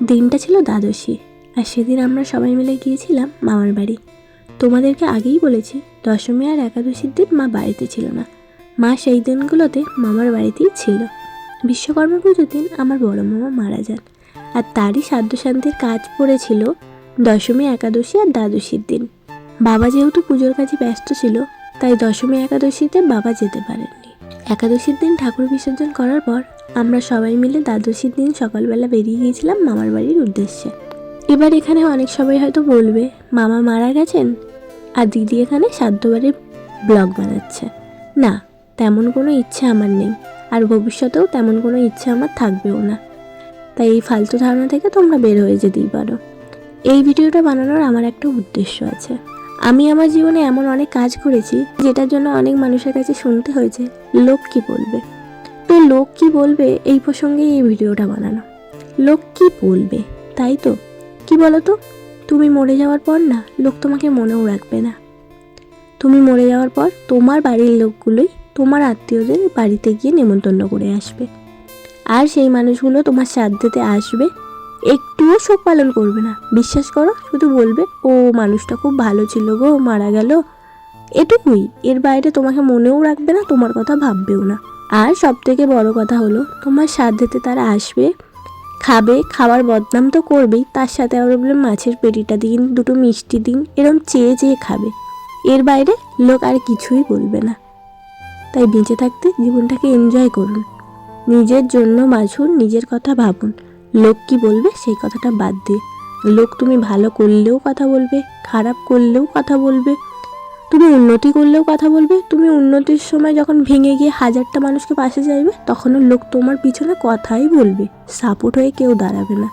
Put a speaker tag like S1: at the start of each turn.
S1: দিনটা ছিল দ্বাদশী, আর সেদিন আমরা সবাই মিলে গিয়েছিলাম মামার বাড়ি। তোমাদেরকে আগেই বলেছি, দশমী আর একাদশীর দিন মা বাড়িতে ছিল না। মা সেই দিনগুলোতে মামার বাড়িতেই ছিল। বিশ্বকর্মা পুজোর দিন আমার বড় মামা মারা যান, আর তারই শ্রাদ্ধ শান্তির কাজ পড়েছিল দশমী, একাদশী আর দ্বাদশীর দিন। বাবা যেহেতু পুজোর কাজে ব্যস্ত ছিল, তাই দশমী একাদশীতে বাবা যেতে পারেননি। একাদশীর দিন ঠাকুর বিসর্জন করার পর আমরা সবাই মিলে দ্বাদশীর দিন সকালবেলা বেরিয়ে গিয়েছিলাম মামার বাড়ির উদ্দেশ্যে। এবার এখানে অনেক সবাই হয়তো বলবে, মামা মারা গেছেন আর দিদি এখানে শ্রাদ্ধবাড়ির ব্লগ বানাচ্ছে। না, তেমন কোনো ইচ্ছে আমার নেই, আর ভবিষ্যতেও তেমন কোনো ইচ্ছে আমার থাকবেও না। তাই এই ফালতু ধারণা থেকে তোমরা বের হয়ে যেতেই পারো। এই ভিডিওটা বানানোর আমার একটা উদ্দেশ্য আছে। আমি আমার জীবনে এমন অনেক কাজ করেছি যেটার জন্য অনেক মানুষের কাছে শুনতে হয়েছে লোক কি বলবে। তো লোক কি বলবে এই প্রসঙ্গে এই ভিডিওটা বানানো। লোক কি বলবে, তাই তো? কি বলো তো, তুমি মরে যাওয়ার পর না, লোক তোমাকে মনেও রাখবে না। তুমি মরে যাওয়ার পর তোমার বাড়ির লোকগুলোই তোমার আত্মীয়দের বাড়িতে গিয়ে নেমন্তন্ন করে আসবে, আর সেই মানুষগুলো তোমার শ্রাদ্ধেতে আসবে, একটুও শোক পালন করবে না। বিশ্বাস করো, শুধু বলবে ও মানুষটা খুব ভালো ছিল গো, মারা গেল, এটুকুই। এর বাইরে তোমাকে মনেও রাখবে না, তোমার কথা ভাববেও না। আর সব থেকে বড় কথা হলো, তোমার শ্রাদ্ধেতে তারা আসবে, খাবে, খাবার বদনাম তো করবেই, তার সাথে আবার বলে মাছের পেটিটা দিন, দুটো মিষ্টি দিন, এরম চেয়ে চেয়ে খাবে। এর বাইরে লোক আর কিছুই বলবে না। তাই বেঁচে থাকতে জীবনটাকে এনজয় করুন, নিজের জন্য বাঁচুন, নিজের কথা ভাবুন। লোক কি বলবে সেই কথাটা বাদ দিয়ে, লোক তুমি ভালো করলেও কথা বলবে, খারাপ করলেও কথা বলবে, তুমি উন্নতি করলেও কথা বলবে। তুমি উন্নতির সময় যখন ভেঙে গিয়ে হাজারটা মানুষকে পাশে চাইবে, তখনও লোক তোমার পিছনে কথাই বলবে, সাপোর্ট হয়ে কেউ দাঁড়াবে না।